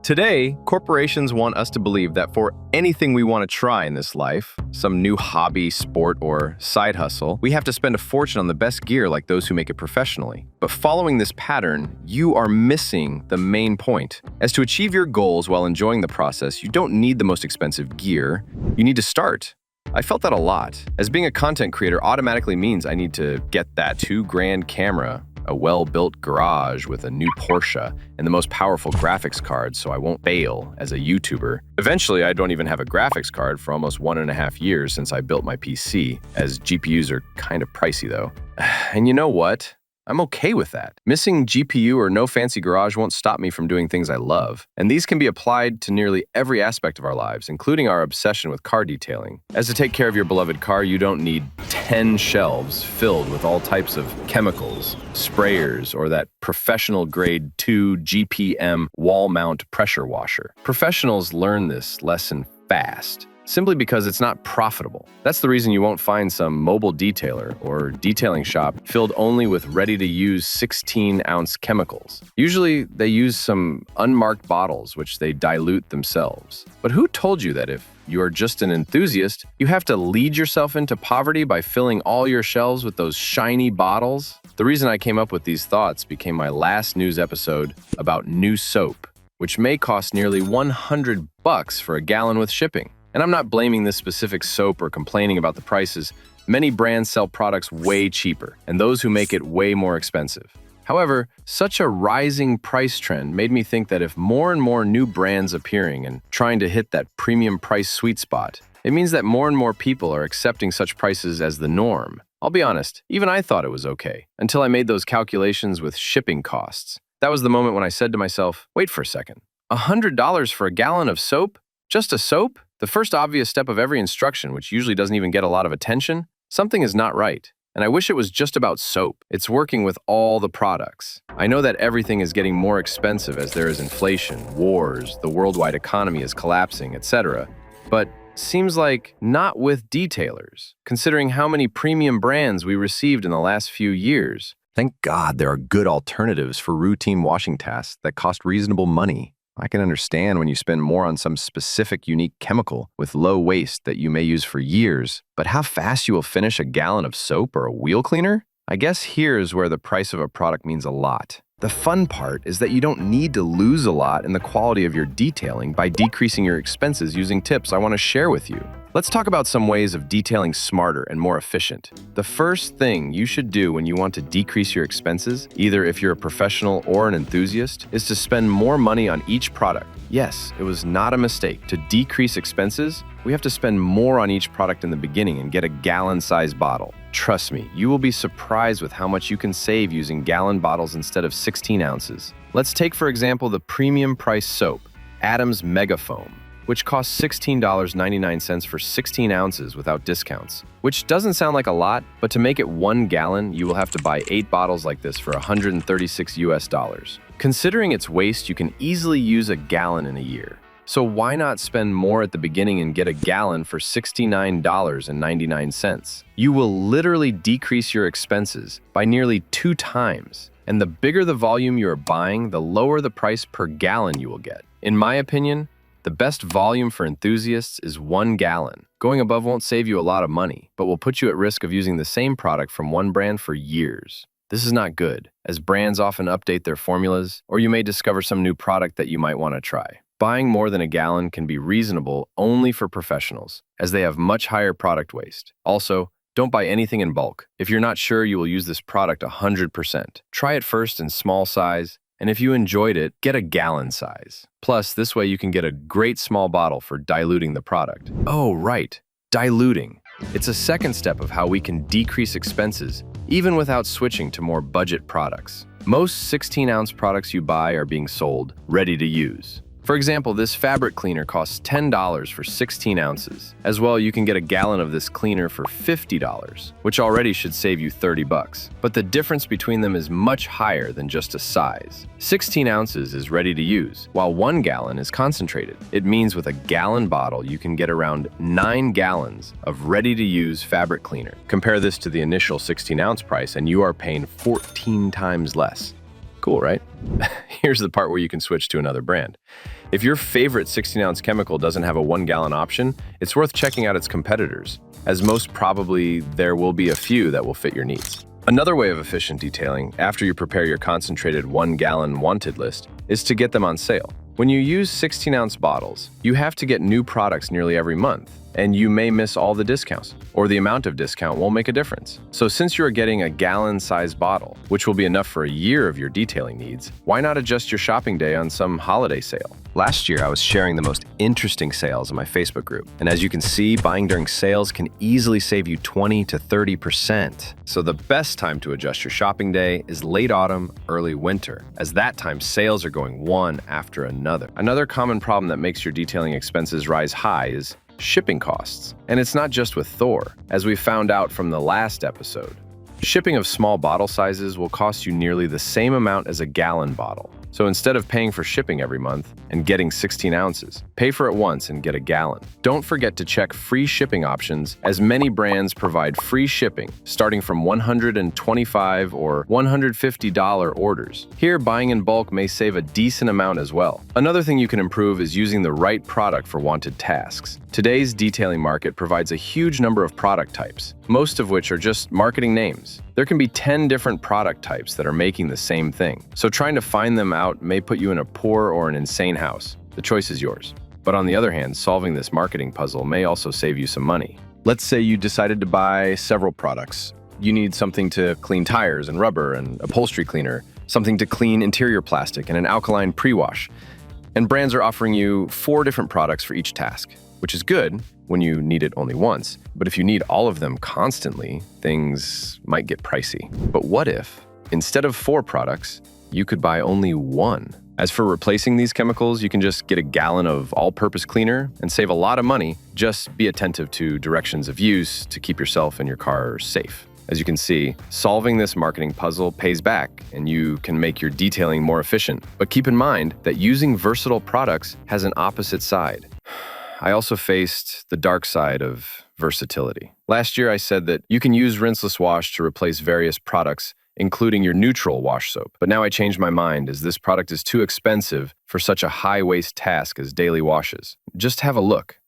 Today, corporations want us to believe that for anything we want to try in this life, some new hobby, sport, or side hustle, we have to spend a fortune on the best gear like those who make it professionally. But following this pattern, you are missing the main point. As to achieve your goals while enjoying the process, you don't need the most expensive gear. You need to start. I felt that a lot, as being a content creator automatically means I need to get that $2,000 camera, a well-built garage with a new Porsche, and the most powerful graphics card so I won't fail as a YouTuber. Eventually, I don't even have a graphics card for almost 1.5 years since I built my PC, as GPUs are kind of pricey though. And you know what? I'm okay with that. Missing GPU or no fancy garage won't stop me from doing things I love. And these can be applied to nearly every aspect of our lives, including our obsession with car detailing. As to take care of your beloved car, you don't need 10 shelves filled with all types of chemicals, sprayers, or that professional grade 2 GPM wall mount pressure washer. Professionals learn this lesson fast, simply because it's not profitable. That's the reason you won't find some mobile detailer or detailing shop filled only with ready-to-use 16-ounce chemicals. Usually, they use some unmarked bottles which they dilute themselves. But who told you that if you are just an enthusiast, you have to lead yourself into poverty by filling all your shelves with those shiny bottles? The reason I came up with these thoughts became my last news episode about new soap, which may cost nearly $100 for a gallon with shipping. And I'm not blaming this specific soap or complaining about the prices. Many brands sell products way cheaper, and those who make it way more expensive. However, such a rising price trend made me think that if more and more new brands appearing and trying to hit that premium price sweet spot, it means that more and more people are accepting such prices as the norm. I'll be honest, even I thought it was okay, until I made those calculations with shipping costs. That was the moment when I said to myself, wait for a second, $100 for a gallon of soap? Just a soap? The first obvious step of every instruction, which usually doesn't even get a lot of attention? Something is not right. And I wish it was just about soap. It's working with all the products. I know that everything is getting more expensive as there is inflation, wars, the worldwide economy is collapsing, etc. But seems like not with detailers, considering how many premium brands we received in the last few years. Thank God there are good alternatives for routine washing tasks that cost reasonable money. I can understand when you spend more on some specific unique chemical with low waste that you may use for years, but how fast you will finish a gallon of soap or a wheel cleaner? I guess here's where the price of a product means a lot. The fun part is that you don't need to lose a lot in the quality of your detailing by decreasing your expenses using tips I want to share with you. Let's talk about some ways of detailing smarter and more efficient. The first thing you should do when you want to decrease your expenses, either if you're a professional or an enthusiast, is to spend more money on each product. Yes, it was not a mistake. To decrease expenses, we have to spend more on each product in the beginning and get a gallon-sized bottle. Trust me, you will be surprised with how much you can save using gallon bottles instead of 16 ounces. Let's take, for example, the premium price soap, Adam's Mega Foam, which costs $16.99 for 16 ounces without discounts. Which doesn't sound like a lot, but to make it 1 gallon, you will have to buy 8 bottles like this for $136 US. Considering its waste, you can easily use a gallon in a year. So why not spend more at the beginning and get a gallon for $69.99? You will literally decrease your expenses by nearly 2 times. And the bigger the volume you are buying, the lower the price per gallon you will get. In my opinion, the best volume for enthusiasts is 1 gallon. Going above won't save you a lot of money, but will put you at risk of using the same product from one brand for years. This is not good, as brands often update their formulas, or you may discover some new product that you might want to try. Buying more than a gallon can be reasonable only for professionals, as they have much higher product waste. Also, don't buy anything in bulk. If you're not sure you will use this product 100%, try it first in small size, and if you enjoyed it, get a gallon size. Plus, this way you can get a great small bottle for diluting the product. Oh, right, diluting. It's a second step of how we can decrease expenses, even without switching to more budget products. Most 16-ounce products you buy are being sold ready to use. For example, this fabric cleaner costs $10 for 16 ounces. As well, you can get a gallon of this cleaner for $50, which already should save you $30. But the difference between them is much higher than just a size. 16 ounces is ready to use, while 1 gallon is concentrated. It means with a gallon bottle, you can get around 9 gallons of ready-to-use fabric cleaner. Compare this to the initial 16-ounce price, and you are paying 14 times less. Cool, right? Here's the part where you can switch to another brand. If your favorite 16-ounce chemical doesn't have a 1-gallon option, it's worth checking out its competitors, as most probably there will be a few that will fit your needs. Another way of efficient detailing, after you prepare your concentrated 1-gallon wanted list, is to get them on sale. When you use 16-ounce bottles, you have to get new products nearly every month, and you may miss all the discounts, or the amount of discount won't make a difference. So since you are getting a gallon-sized bottle, which will be enough for a year of your detailing needs, why not adjust your shopping day on some holiday sale? Last year, I was sharing the most interesting sales in my Facebook group, and as you can see, buying during sales can easily save you 20 to 30%. So the best time to adjust your shopping day is late autumn, early winter, as that time sales are going one after another. Another common problem that makes your detailing expenses rise high is shipping costs. And it's not just with Thor, as we found out from the last episode. Shipping of small bottle sizes will cost you nearly the same amount as a gallon bottle. So instead of paying for shipping every month and getting 16 ounces, pay for it once and get a gallon. Don't forget to check free shipping options, as many brands provide free shipping starting from $125 or $150 orders. Here, buying in bulk may save a decent amount as well. Another thing you can improve is using the right product for wanted tasks. Today's detailing market provides a huge number of product types, most of which are just marketing names. There can be 10 different product types that are making the same thing, so trying to find them out may put you in a poor or an insane house. The choice is yours. But on the other hand, solving this marketing puzzle may also save you some money. Let's say you decided to buy several products. You need something to clean tires and rubber and upholstery cleaner, something to clean interior plastic and an alkaline pre-wash. And brands are offering you 4 different products for each task, which is good when you need it only once. But if you need all of them constantly, things might get pricey. But what if, instead of 4 products, you could buy only 1? As for replacing these chemicals, you can just get a gallon of all-purpose cleaner and save a lot of money. Just be attentive to directions of use to keep yourself and your car safe. As you can see, solving this marketing puzzle pays back, and you can make your detailing more efficient. But keep in mind that using versatile products has an opposite side. I also faced the dark side of versatility. Last year, I said that you can use rinseless wash to replace various products, including your neutral wash soap. But now I changed my mind, as this product is too expensive for such a high-waste task as daily washes. Just have a look.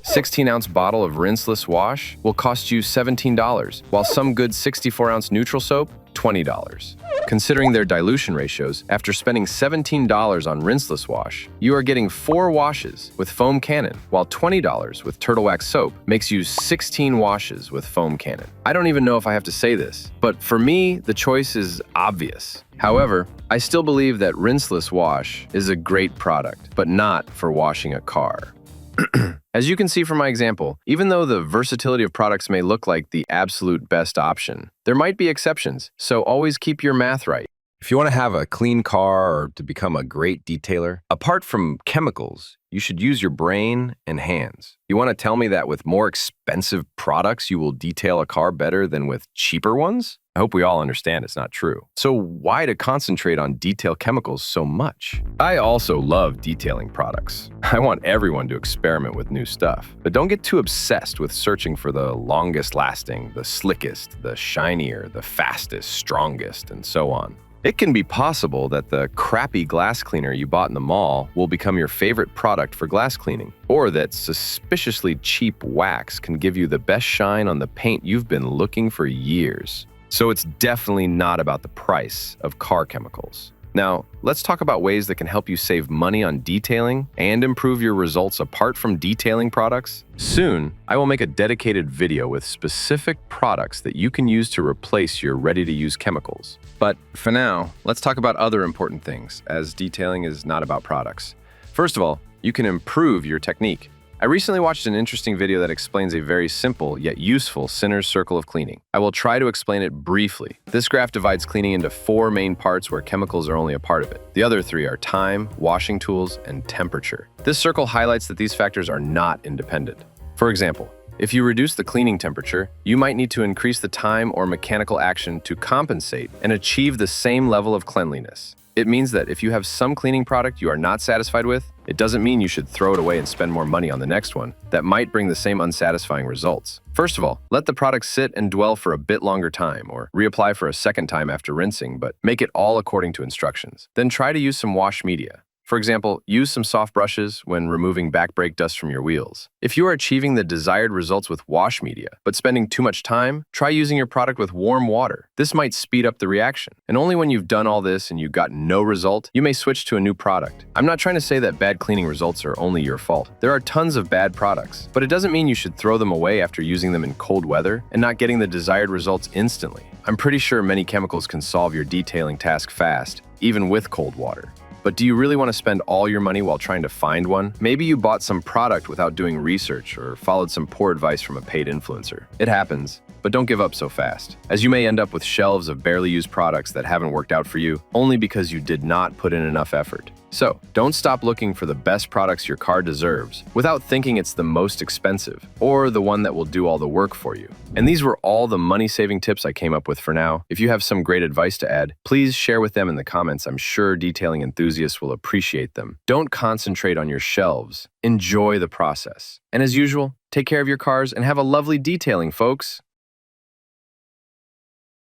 16-ounce bottle of rinseless wash will cost you $17, while some good 64-ounce neutral soap, $20. Considering their dilution ratios, after spending $17 on rinseless wash, you are getting 4 washes with foam cannon, while $20 with turtle wax soap makes you 16 washes with foam cannon. I don't even know if I have to say this, but for me, the choice is obvious. However, I still believe that rinseless wash is a great product, but not for washing a car. As you can see from my example, even though the versatility of products may look like the absolute best option, there might be exceptions, so always keep your math right. If you want to have a clean car or to become a great detailer, apart from chemicals, you should use your brain and hands. You want to tell me that with more expensive products, you will detail a car better than with cheaper ones? I hope we all understand it's not true. So why to concentrate on detail chemicals so much? I also love detailing products. I want everyone to experiment with new stuff. But don't get too obsessed with searching for the longest lasting, the slickest, the shinier, the fastest, strongest, and so on. It can be possible that the crappy glass cleaner you bought in the mall will become your favorite product for glass cleaning, or that suspiciously cheap wax can give you the best shine on the paint you've been looking for years. So it's definitely not about the price of car chemicals. Now, let's talk about ways that can help you save money on detailing and improve your results apart from detailing products. Soon, I will make a dedicated video with specific products that you can use to replace your ready-to-use chemicals. But for now, let's talk about other important things, as detailing is not about products. First of all, you can improve your technique. I recently watched an interesting video that explains a very simple yet useful Sinner's circle of cleaning. I will try to explain it briefly. This graph divides cleaning into 4 main parts where chemicals are only a part of it. The other 3 are time, washing tools, and temperature. This circle highlights that these factors are not independent. For example, if you reduce the cleaning temperature, you might need to increase the time or mechanical action to compensate and achieve the same level of cleanliness. It means that if you have some cleaning product you are not satisfied with, it doesn't mean you should throw it away and spend more money on the next one that might bring the same unsatisfying results. First of all, let the product sit and dwell for a bit longer time, or reapply for a second time after rinsing, but make it all according to instructions. Then try to use some wash media. For example, use some soft brushes when removing back brake dust from your wheels. If you are achieving the desired results with wash media, but spending too much time, try using your product with warm water. This might speed up the reaction. And only when you've done all this and you got no result, you may switch to a new product. I'm not trying to say that bad cleaning results are only your fault. There are tons of bad products, but it doesn't mean you should throw them away after using them in cold weather and not getting the desired results instantly. I'm pretty sure many chemicals can solve your detailing task fast, even with cold water. But do you really want to spend all your money while trying to find one? Maybe you bought some product without doing research or followed some poor advice from a paid influencer. It happens, but don't give up so fast, as you may end up with shelves of barely used products that haven't worked out for you only because you did not put in enough effort. So, don't stop looking for the best products your car deserves without thinking it's the most expensive or the one that will do all the work for you. And these were all the money-saving tips I came up with for now. If you have some great advice to add, please share with them in the comments. I'm sure detailing enthusiasts will appreciate them. Don't concentrate on your shelves. Enjoy the process. And as usual, take care of your cars and have a lovely detailing, folks.